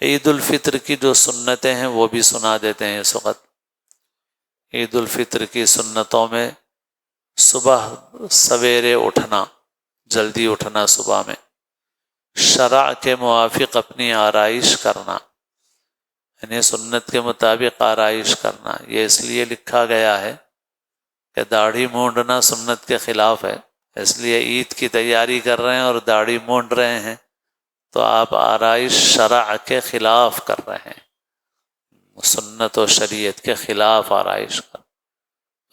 عید الفطر کی جو سنتیں ہیں وہ بھی سنا دیتے ہیں اس وقت۔ عید الفطر کی سنتوں میں صبح سویرے اٹھنا، جلدی اٹھنا صبح میں، شرع کے موافق اپنی آرائش کرنا، یعنی سنت کے مطابق آرائش کرنا۔ یہ اس لیے لکھا گیا ہے کہ داڑھی مونڈنا سنت کے خلاف ہے، اس لیے عید کی تیاری کر رہے ہیں اور داڑھی مونڈ رہے ہیں تو آپ آرائش شرع کے خلاف کر رہے ہیں، سنت و شریعت کے خلاف آرائش کر۔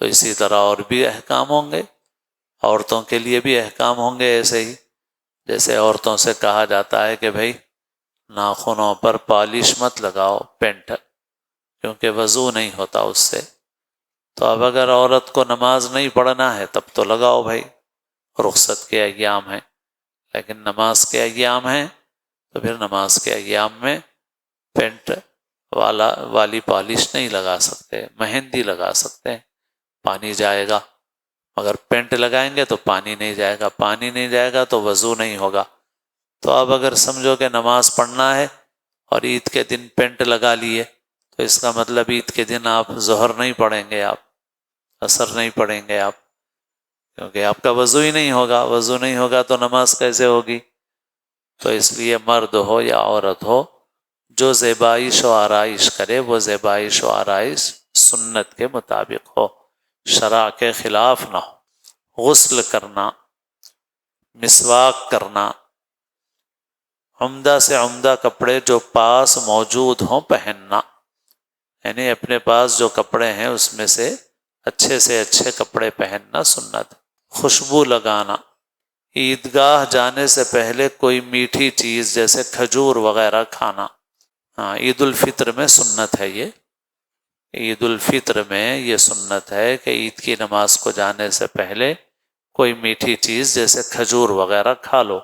تو اسی طرح اور بھی احکام ہوں گے، عورتوں کے لیے بھی احکام ہوں گے ایسے ہی، جیسے عورتوں سے کہا جاتا ہے کہ بھائی ناخنوں پر پالش مت لگاؤ، پینٹ، کیونکہ وضو نہیں ہوتا اس سے۔ تو اب اگر عورت کو نماز نہیں پڑھنا ہے تب تو لگاؤ بھائی، رخصت کے ایام ہیں، لیکن نماز کے ایام ہیں تو پھر نماز کے ایام میں پینٹ والی پالش نہیں لگا سکتے، مہندی لگا سکتے ہیں، پانی جائے گا، مگر پینٹ لگائیں گے تو پانی نہیں جائے گا، پانی نہیں جائے گا تو وضو نہیں ہوگا۔ تو اب اگر سمجھو کہ نماز پڑھنا ہے اور عید کے دن پینٹ لگا لیے تو اس کا مطلب عید کے دن آپ ظہر نہیں پڑھیں گے، آپ عصر نہیں پڑھیں گے آپ، کیونکہ آپ کا وضو ہی نہیں ہوگا، وضو نہیں ہوگا تو نماز کیسے ہوگی؟ تو اس لیے مرد ہو یا عورت ہو، جو زیبائش و آرائش کرے وہ زیبائش و آرائش سنت کے مطابق ہو، شرع کے خلاف نہ ہو۔ غسل کرنا، مسواک کرنا، عمدہ سے عمدہ کپڑے جو پاس موجود ہوں پہننا، یعنی اپنے پاس جو کپڑے ہیں اس میں سے اچھے کپڑے پہننا سنت۔ خوشبو لگانا، عیدگاہ جانے سے پہلے کوئی میٹھی چیز جیسے کھجور وغیرہ کھانا، ہاں عید الفطر میں سنت ہے یہ، عید الفطر میں یہ سنت ہے کہ عید کی نماز کو جانے سے پہلے کوئی میٹھی چیز جیسے کھجور وغیرہ کھا لو،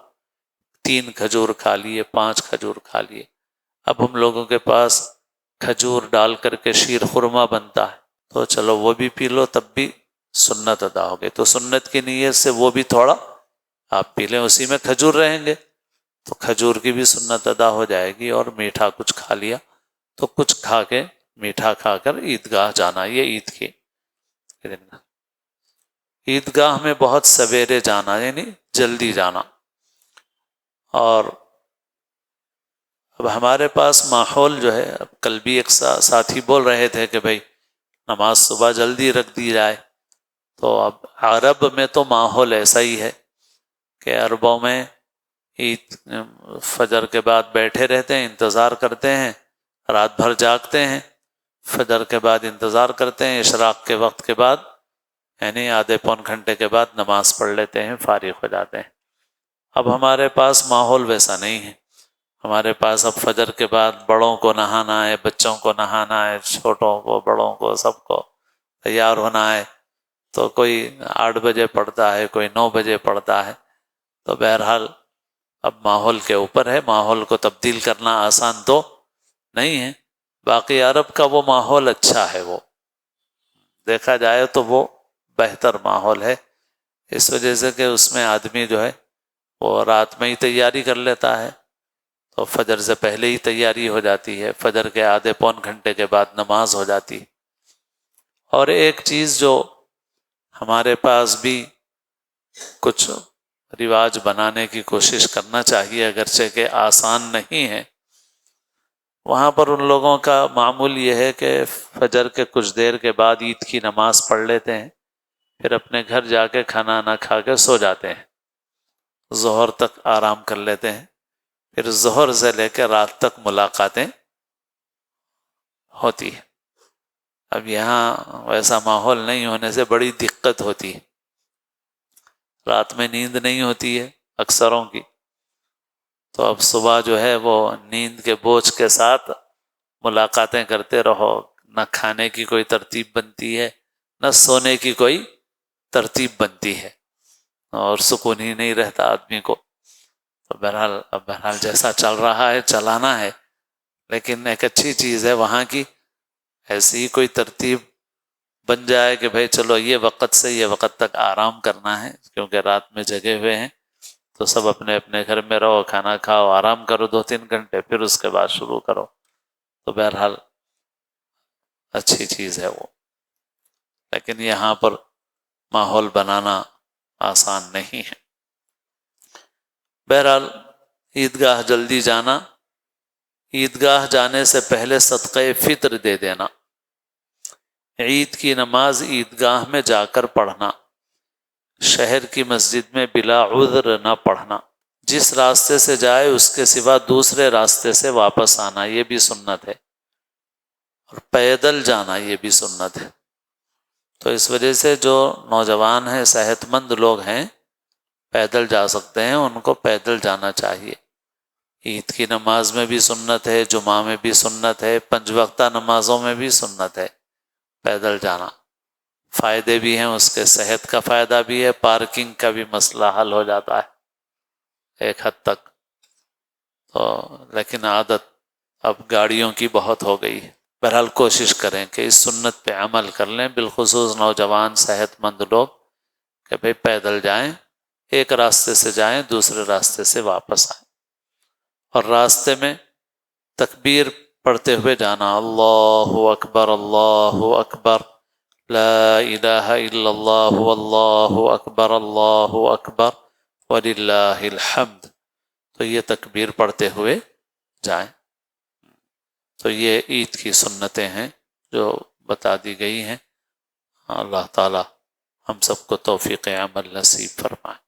3 کھجور کھا لیے، 5 کھجور کھا لیے۔ اب ہم لوگوں کے پاس کھجور ڈال کر کے شیر خورما بنتا ہے تو چلو وہ بھی پی لو، تب بھی سنت ادا ہو گئی۔ تو سنت کی نیت سے وہ بھی تھوڑا آپ پی لیں، اسی میں کھجور رہیں گے تو کھجور کی بھی سنت ادا ہو جائے گی، اور میٹھا کچھ کھا لیا تو کچھ کھا کے میٹھا کھا کر عیدگاہ جانا، یہ عید کی دن۔ عیدگاہ میں بہت سویرے جانا، یعنی جلدی جانا۔ اور اب ہمارے پاس ماحول جو ہے، اب کل بھی ایک ساتھی بول رہے تھے کہ بھائی نماز صبح جلدی رکھ دی جائے، تو اب عرب میں تو ماحول ایسا ہی ہے کہ عربوں میں عید فجر کے بعد بیٹھے رہتے ہیں، انتظار کرتے ہیں، رات بھر جاگتے ہیں، فجر کے بعد انتظار کرتے ہیں، اشراق کے وقت کے بعد یعنی آدھے پون گھنٹے کے بعد نماز پڑھ لیتے ہیں، فارغ ہو جاتے ہیں۔ اب ہمارے پاس ماحول ویسا نہیں ہے، ہمارے پاس اب فجر کے بعد بڑوں کو نہانا ہے، بچوں کو نہانا ہے، چھوٹوں کو بڑوں کو سب کو تیار ہونا ہے، تو کوئی 8 بجے پڑھتا ہے، کوئی 9 بجے پڑھتا ہے۔ تو بہرحال اب ماحول کے اوپر ہے، ماحول کو تبدیل کرنا آسان تو نہیں ہے۔ باقی عرب کا وہ ماحول اچھا ہے، وہ دیکھا جائے تو وہ بہتر ماحول ہے، اس وجہ سے کہ اس میں آدمی جو ہے وہ رات میں ہی تیاری کر لیتا ہے، تو فجر سے پہلے ہی تیاری ہو جاتی ہے، فجر کے آدھے پون گھنٹے کے بعد نماز ہو جاتی۔ اور ایک چیز جو ہمارے پاس بھی کچھ رواج بنانے کی کوشش کرنا چاہیے، اگرچہ کہ آسان نہیں ہے، وہاں پر ان لوگوں کا معمول یہ ہے کہ فجر کے کچھ دیر کے بعد عید کی نماز پڑھ لیتے ہیں، پھر اپنے گھر جا کے کھانا نہ کھا کے سو جاتے ہیں، ظہر تک آرام کر لیتے ہیں، پھر ظہر سے لے کے رات تک ملاقاتیں ہوتی ہیں۔ اب یہاں ویسا ماحول نہیں ہونے سے بڑی دقت ہوتی ہے، رات میں نیند نہیں ہوتی ہے اکثروں کی، تو اب صبح جو ہے وہ نیند کے بوجھ کے ساتھ ملاقاتیں کرتے رہو، نہ کھانے کی کوئی ترتیب بنتی ہے، نہ سونے کی کوئی ترتیب بنتی ہے، اور سکون ہی نہیں رہتا آدمی کو۔ تو بہرحال جیسا چل رہا ہے چلانا ہے، لیکن ایک اچھی چیز ہے وہاں کی ایسی ہی کوئی ترتیب بن جائے کہ بھائی چلو یہ وقت سے یہ وقت تک آرام کرنا ہے، کیونکہ رات میں جگے ہوئے ہیں تو سب اپنے اپنے گھر میں رہو، کھانا کھاؤ، آرام کرو 2-3 گھنٹے، پھر اس کے بعد شروع کرو. تو بہرحال اچھی چیز ہے وہ، لیکن یہاں پر ماحول بنانا آسان نہیں ہے. بہرحال عیدگاہ جلدی جانا، عیدگاہ جانے سے پہلے صدقہ فطر دے دینا، عید کی نماز عیدگاہ میں جا کر پڑھنا، شہر کی مسجد میں بلا عذر نہ پڑھنا، جس راستے سے جائے اس کے سوا دوسرے راستے سے واپس آنا، یہ بھی سنت ہے، اور پیدل جانا یہ بھی سنت ہے. تو اس وجہ سے جو نوجوان ہیں، صحت مند لوگ ہیں، پیدل جا سکتے ہیں، ان کو پیدل جانا چاہیے. عید کی نماز میں بھی سنت ہے، جمعہ میں بھی سنت ہے، 5 وقتہ نمازوں میں بھی سنت ہے پیدل جانا. فائدے بھی ہیں اس کے، صحت کا فائدہ بھی ہے، پارکنگ کا بھی مسئلہ حل ہو جاتا ہے ایک حد تک. تو لیکن عادت اب گاڑیوں کی بہت ہو گئی ہے. بہرحال کوشش کریں کہ اس سنت پہ عمل کر لیں، بالخصوص نوجوان صحت مند لوگ، کہ بھئی پیدل جائیں، ایک راستے سے جائیں دوسرے راستے سے واپس آئیں. اور راستے میں تکبیر پڑھتے ہوئے جانا، اللہ اکبر اللہ اکبر، لا الہ الا اللہ واللہ اکبر اللہ اکبر وللہ الحمد. تو یہ تکبیر پڑھتے ہوئے جائیں. تو یہ عید کی سنتیں ہیں جو بتا دی گئی ہیں. اللہ تعالی ہم سب کو توفیق عمل نصیب فرمائے.